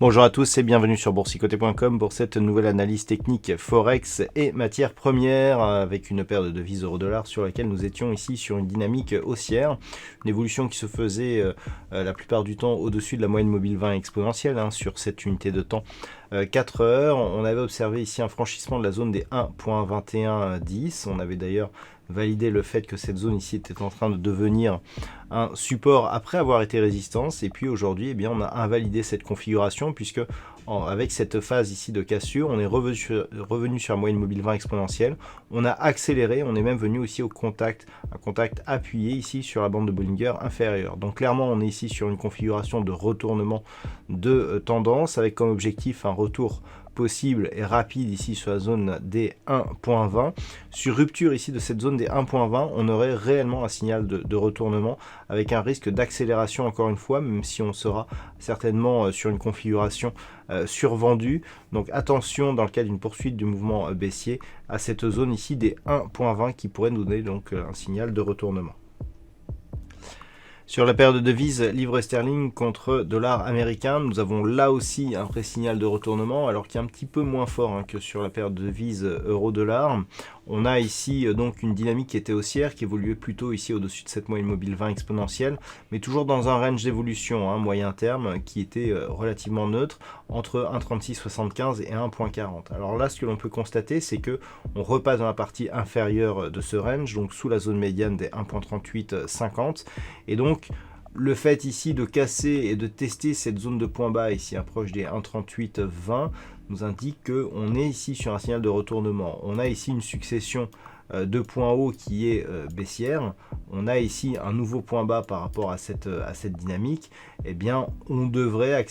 Bonjour à tous et bienvenue sur boursicoté.com pour cette nouvelle analyse technique Forex et matières premières avec une paire de devises euro-dollar sur laquelle nous étions ici sur une dynamique haussière. Une évolution qui se faisait la plupart du temps au-dessus de la moyenne mobile 20 exponentielle sur cette unité de temps 4 heures. On avait observé ici un franchissement de la zone des 1.2110. On avait d'ailleurs validé le fait que cette zone ici était en train de devenir un support après avoir été résistance, et puis aujourd'hui eh bien, on a invalidé cette configuration puisque avec cette phase ici de cassure on est revenu sur la moyenne mobile 20 exponentielle, on a accéléré, on est même venu aussi au contact, un contact appuyé ici sur la bande de Bollinger inférieure. Donc clairement on est ici sur une configuration de retournement de tendance avec comme objectif un retour possible et rapide ici sur la zone des 1.20. Sur rupture ici de cette zone des 1.20, on aurait réellement un signal de retournement avec un risque d'accélération encore une fois, même si on sera certainement sur une configuration survendue. Donc attention dans le cas d'une poursuite du mouvement baissier à cette zone ici des 1.20 qui pourrait nous donner donc un signal de retournement. Sur la paire de devises livre sterling contre dollar américain, nous avons là aussi un pré-signal de retournement, alors qui est un petit peu moins fort que sur la paire de devises euro-dollar. On a ici donc une dynamique qui était haussière, qui évoluait plutôt ici au-dessus de cette moyenne mobile 20 exponentielle, mais toujours dans un range d'évolution moyen terme qui était relativement neutre entre 1,3675 et 1,40. Alors là, ce que l'on peut constater, c'est que on repasse dans la partie inférieure de ce range, donc sous la zone médiane des 1,3850, et donc le fait ici de casser et de tester cette zone de point bas ici approche des 1,3820 nous indique qu'on est ici sur un signal de retournement. On a ici une succession de points hauts qui est baissière. On a ici un nouveau point bas par rapport à cette dynamique. Eh bien, on devrait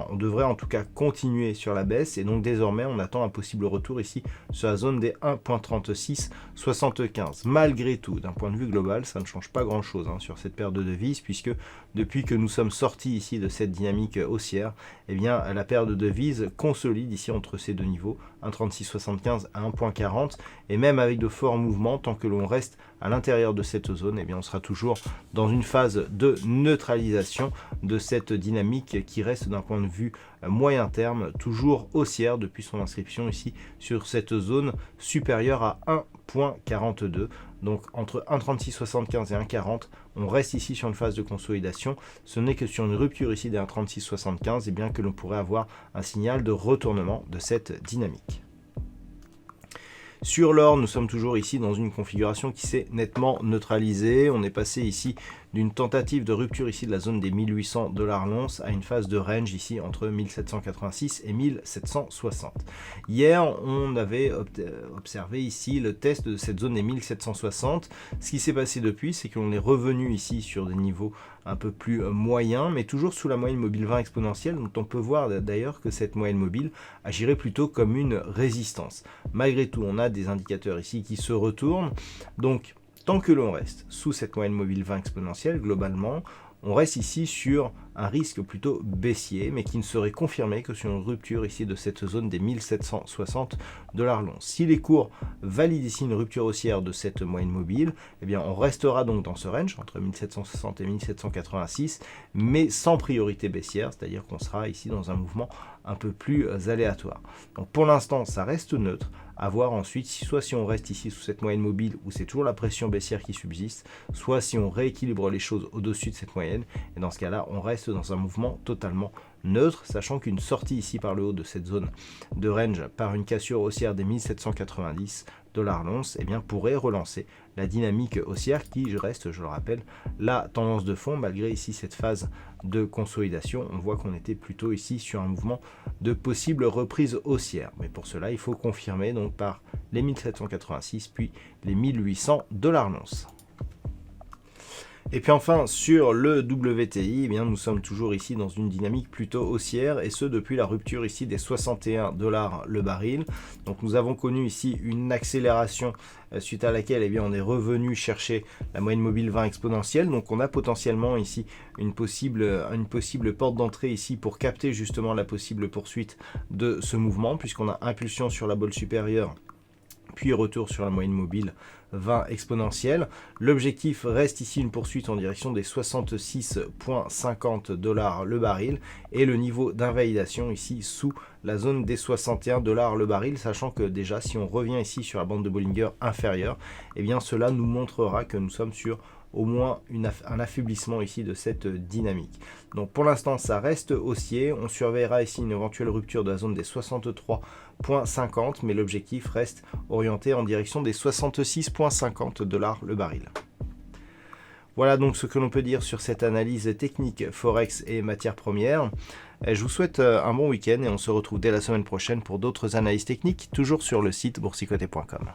on devrait en tout cas continuer sur la baisse, et donc désormais on attend un possible retour ici sur la zone des 1.3675. Malgré tout, d'un point de vue global, ça ne change pas grand chose sur cette paire de devises, puisque depuis que nous sommes sortis ici de cette dynamique haussière, eh bien la paire de devises consolide ici entre ces deux niveaux, 1.3675 à 1.40, et même avec de forts mouvements, tant que l'on reste à l'intérieur de cette zone, eh bien on sera toujours dans une phase de neutralisation de cette dynamique qui reste d'un point de vue moyen terme toujours haussière depuis son inscription ici sur cette zone supérieure à 1.42. Donc entre 1,3675 et 1,40, on reste ici sur une phase de consolidation. Ce n'est que sur une rupture ici des 1,3675 et bien que l'on pourrait avoir un signal de retournement de cette dynamique. Sur l'or, nous sommes toujours ici dans une configuration qui s'est nettement neutralisée. On est passé ici d'une tentative de rupture ici de la zone des 1800 $ l'once à une phase de range ici entre 1786 et 1760. Hier, on avait observé ici le test de cette zone des 1760. Ce qui s'est passé depuis, c'est qu'on est revenu ici sur des niveaux un peu plus moyens, mais toujours sous la moyenne mobile 20 exponentielle. Donc on peut voir d'ailleurs que cette moyenne mobile agirait plutôt comme une résistance. Malgré tout, on a des indicateurs ici qui se retournent. Donc tant que l'on reste sous cette moyenne mobile 20 exponentielle, globalement, on reste ici sur un risque plutôt baissier, mais qui ne serait confirmé que sur une rupture ici de cette zone des 1760 $ l'once. Si les cours valident ici une rupture haussière de cette moyenne mobile, eh bien on restera donc dans ce range entre 1760 et 1786, mais sans priorité baissière, c'est-à-dire qu'on sera ici dans un mouvement un peu plus aléatoire. Donc pour l'instant, ça reste neutre. À voir ensuite, soit si on reste ici sous cette moyenne mobile où c'est toujours la pression baissière qui subsiste, soit si on rééquilibre les choses au-dessus de cette moyenne, et dans ce cas-là, on reste dans un mouvement totalement neutre, sachant qu'une sortie ici par le haut de cette zone de range par une cassure haussière des 1790 $ l'once, eh bien pourrait relancer la dynamique haussière qui reste, je le rappelle, la tendance de fond. Malgré ici cette phase de consolidation, on voit qu'on était plutôt ici sur un mouvement de possible reprise haussière, mais pour cela il faut confirmer donc par les 1786 puis les 1800 $ l'once. Et puis enfin, sur le WTI, eh bien, nous sommes toujours ici dans une dynamique plutôt haussière, et ce depuis la rupture ici des 61 $ le baril. Donc nous avons connu ici une accélération suite à laquelle eh bien, on est revenu chercher la moyenne mobile 20 exponentielle. Donc on a potentiellement ici une possible porte d'entrée ici pour capter justement la possible poursuite de ce mouvement, puisqu'on a impulsion sur la bolle supérieure, puis retour sur la moyenne mobile 20 exponentielle. L'objectif reste ici une poursuite en direction des 66,50 $ le baril et le niveau d'invalidation ici sous la zone des 61 $ le baril, sachant que déjà si on revient ici sur la bande de Bollinger inférieure, eh bien cela nous montrera que nous sommes sur au moins un affaiblissement ici de cette dynamique. Donc pour l'instant ça reste haussier, on surveillera ici une éventuelle rupture de la zone des 63,50, mais l'objectif reste orienté en direction des 66,50 $ le baril. Voilà donc ce que l'on peut dire sur cette analyse technique Forex et matières premières. Je vous souhaite un bon week-end et on se retrouve dès la semaine prochaine pour d'autres analyses techniques, toujours sur le site boursicoté.com.